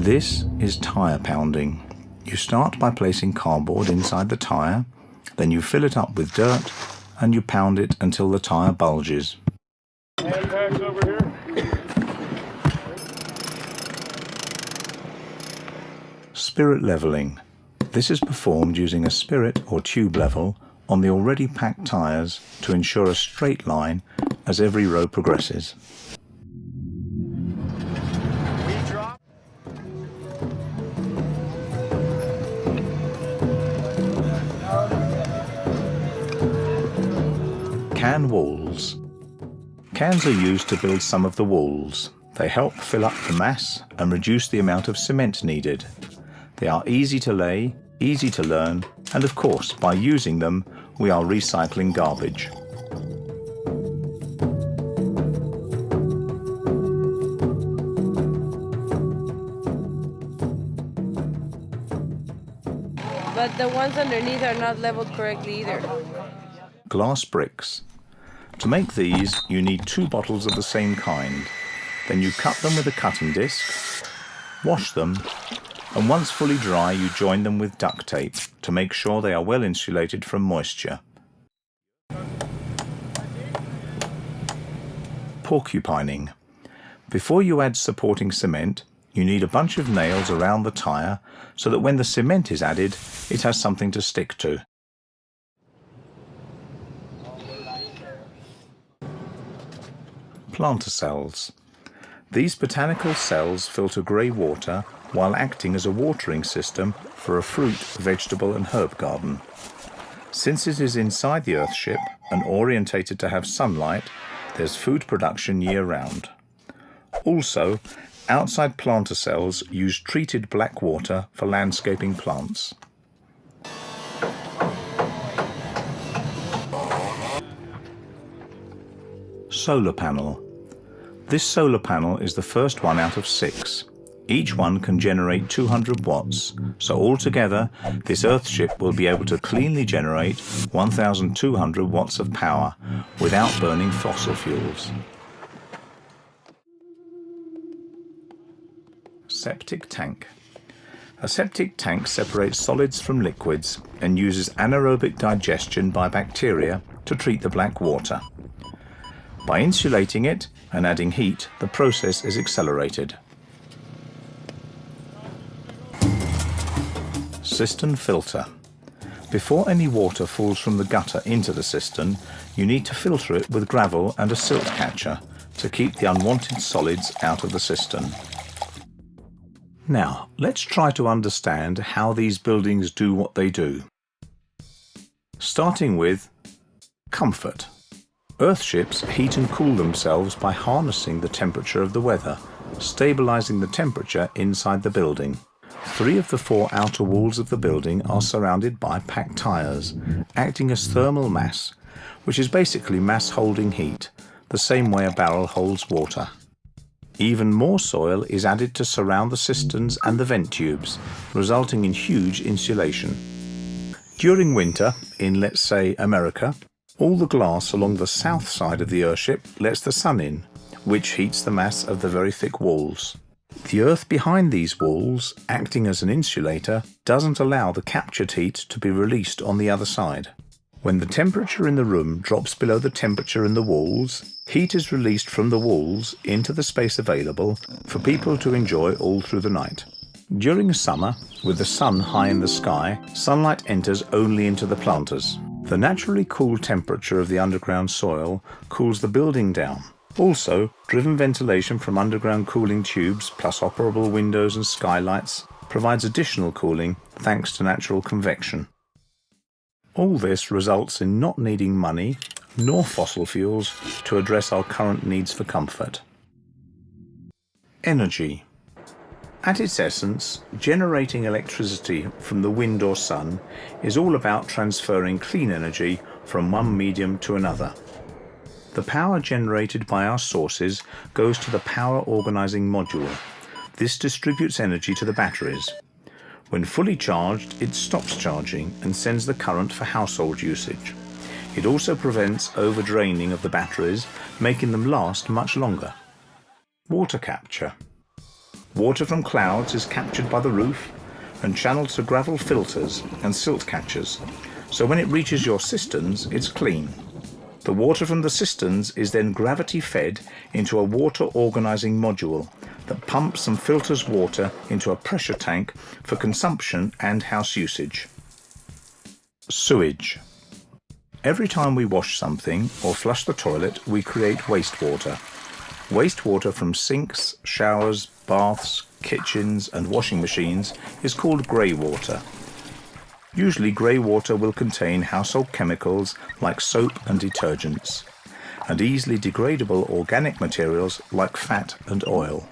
This is tyre pounding. You start by placing cardboard inside the tyre, then you fill it up with dirt and you pound it until the tyre bulges. Hand packs over here. Spirit levelling. This is performed using a spirit or tube level on the already packed tyres to ensure a straight line as every row progresses. Can walls. Cans are used to build some of the walls. They help fill up the mass and reduce the amount of cement needed. They are easy to lay, easy to learn, and of course, by using them, we are recycling garbage. But the ones underneath are not leveled correctly either. Glass bricks. To make these, you need 2 bottles of the same kind. Then you cut them with a cutting disc, wash them, and once fully dry, you join them with duct tape to make sure they are well insulated from moisture. Porcupining. Before you add supporting cement, you need a bunch of nails around the tyre so that when the cement is added, it has something to stick to. Planter cells. These botanical cells filter grey water while acting as a watering system for a fruit, vegetable and herb garden. Since it is inside the earthship and orientated to have sunlight, there's food production year-round. Also, outside planter cells use treated black water for landscaping plants. Solar panel. This solar panel is the first one out of 6. Each one can generate 200 watts, so altogether this earthship will be able to cleanly generate 1,200 watts of power without burning fossil fuels. Septic tank. A septic tank separates solids from liquids and uses anaerobic digestion by bacteria to treat the black water. By insulating it and adding heat, the process is accelerated. Cistern filter. Before any water falls from the gutter into the cistern, you need to filter it with gravel and a silt catcher to keep the unwanted solids out of the cistern. Now, let's try to understand how these buildings do what they do. Starting with comfort. Earthships heat and cool themselves by harnessing the temperature of the weather, stabilizing the temperature inside the building. 3 of the 4 outer walls of the building are surrounded by packed tyres, acting as thermal mass, which is basically mass holding heat, the same way a barrel holds water. Even more soil is added to surround the cisterns and the vent tubes, resulting in huge insulation. During winter, in let's say America, all the glass along the south side of the earthship lets the sun in, which heats the mass of the very thick walls. The earth behind these walls, acting as an insulator, doesn't allow the captured heat to be released on the other side. When the temperature in the room drops below the temperature in the walls, heat is released from the walls into the space available for people to enjoy all through the night. During summer, with the sun high in the sky, sunlight enters only into the planters. The naturally cool temperature of the underground soil cools the building down. Also, driven ventilation from underground cooling tubes plus operable windows and skylights provides additional cooling thanks to natural convection. All this results in not needing money nor fossil fuels to address our current needs for comfort. Energy. At its essence, generating electricity from the wind or sun is all about transferring clean energy from one medium to another. The power generated by our sources goes to the power organizing module. This distributes energy to the batteries. When fully charged, it stops charging and sends the current for household usage. It also prevents overdraining of the batteries, making them last much longer. Water capture. Water from clouds is captured by the roof and channeled to gravel filters and silt catchers, so when it reaches your cisterns, it's clean. The water from the cisterns is then gravity fed into a water organizing module that pumps and filters water into a pressure tank for consumption and house usage. Sewage. Every time we wash something or flush the toilet, we create wastewater. Wastewater from sinks, showers, baths, kitchens and washing machines is called grey water. Usually grey water will contain household chemicals like soap and detergents, and easily degradable organic materials like fat and oil.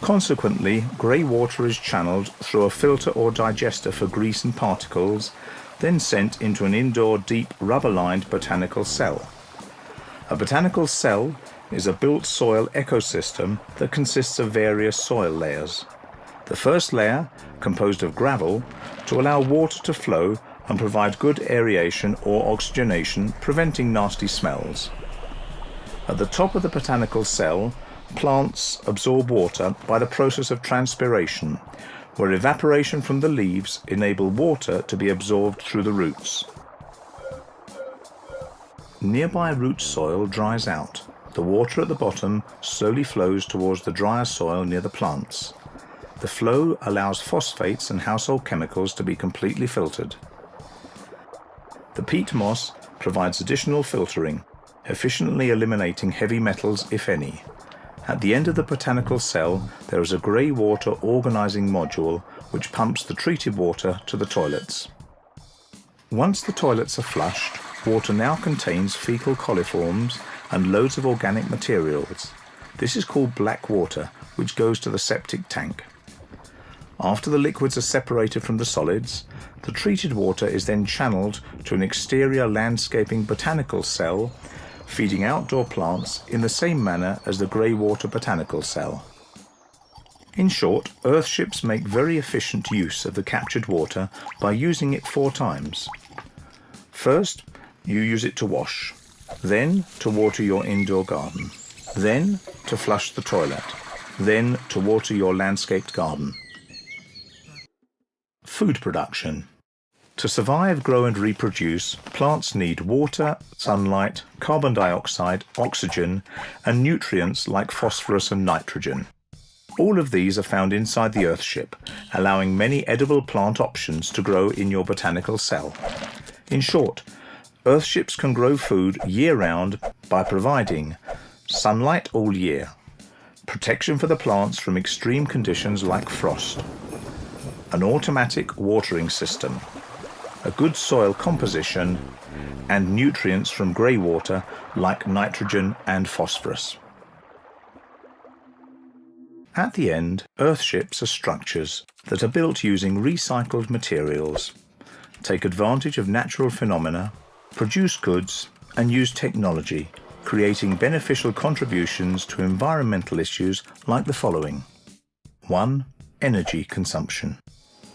Consequently, grey water is channeled through a filter or digester for grease and particles, then sent into an indoor deep rubber-lined botanical cell. A botanical cell is a built soil ecosystem that consists of various soil layers. The first layer, composed of gravel, to allow water to flow and provide good aeration or oxygenation, preventing nasty smells. At the top of the botanical cell, plants absorb water by the process of transpiration, where evaporation from the leaves enable water to be absorbed through the roots. Nearby root soil dries out. The water at the bottom slowly flows towards the drier soil near the plants. The flow allows phosphates and household chemicals to be completely filtered. The peat moss provides additional filtering, efficiently eliminating heavy metals, if any. At the end of the botanical cell, there is a grey water organizing module which pumps the treated water to the toilets. Once the toilets are flushed, water now contains fecal coliforms and loads of organic materials. This is called black water, which goes to the septic tank. After the liquids are separated from the solids, the treated water is then channeled to an exterior landscaping botanical cell, feeding outdoor plants in the same manner as the grey water botanical cell. In short, earthships make very efficient use of the captured water by using it 4 times. First, you use it to wash, then to water your indoor garden, then to flush the toilet, then to water your landscaped garden. Food production. To survive, grow and reproduce, plants need water, sunlight, carbon dioxide, oxygen, and nutrients like phosphorus and nitrogen. All of these are found inside the earthship, allowing many edible plant options to grow in your botanical cell. In short, earthships can grow food year-round by providing sunlight all year, protection for the plants from extreme conditions like frost, an automatic watering system, a good soil composition, and nutrients from grey water like nitrogen and phosphorus. At the end, earthships are structures that are built using recycled materials, take advantage of natural phenomena, produce goods, and use technology, creating beneficial contributions to environmental issues like the following. 1. Energy consumption.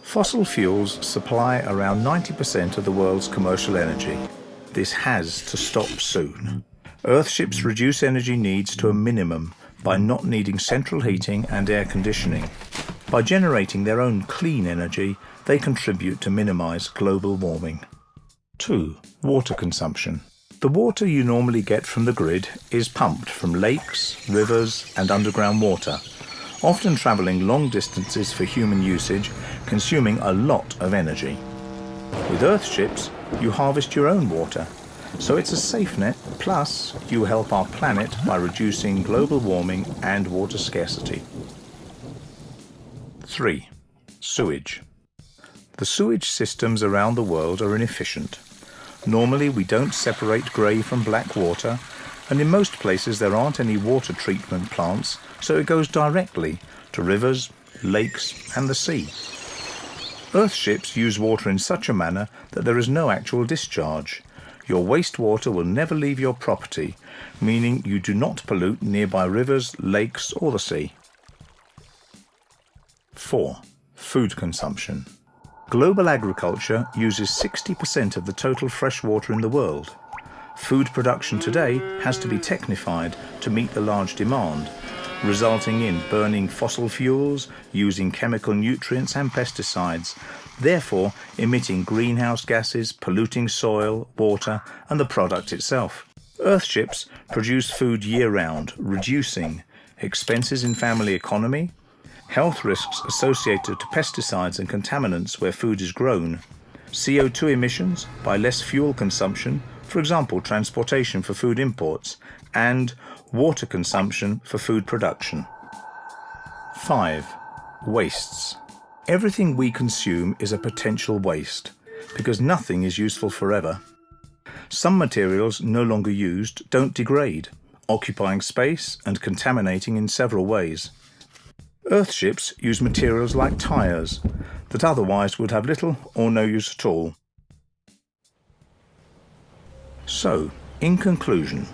Fossil fuels supply around 90% of the world's commercial energy. This has to stop soon. Earthships reduce energy needs to a minimum by not needing central heating and air conditioning. By generating their own clean energy, they contribute to minimize global warming. 2. Water consumption. The water you normally get from the grid is pumped from lakes, rivers, and underground water, often traveling long distances for human usage, consuming a lot of energy. With earthships, you harvest your own water, so it's a safe net, plus you help our planet by reducing global warming and water scarcity. 3. Sewage. The sewage systems around the world are inefficient. Normally we don't separate grey from black water, and in most places there aren't any water treatment plants, so it goes directly to rivers, lakes and the sea. Earthships use water in such a manner that there is no actual discharge. Your wastewater will never leave your property, meaning you do not pollute nearby rivers, lakes or the sea. 4. Food consumption. Global agriculture uses 60% of the total fresh water in the world. Food production today has to be technified to meet the large demand, resulting in burning fossil fuels, using chemical nutrients and pesticides, therefore emitting greenhouse gases, polluting soil, water, and the product itself. Earthships produce food year-round, reducing expenses in family economy, health risks associated to pesticides and contaminants where food is grown, CO2 emissions by less fuel consumption, for example transportation for food imports, and water consumption for food production. 5. Wastes. Everything we consume is a potential waste, because nothing is useful forever. Some materials no longer used don't degrade, occupying space and contaminating in several ways. Earthships use materials like tyres that otherwise would have little or no use at all. So, in conclusion,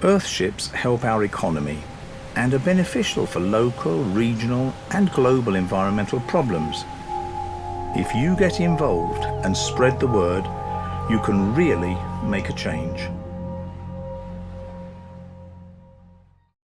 Earthships help our economy and are beneficial for local, regional and global environmental problems. If you get involved and spread the word, you can really make a change.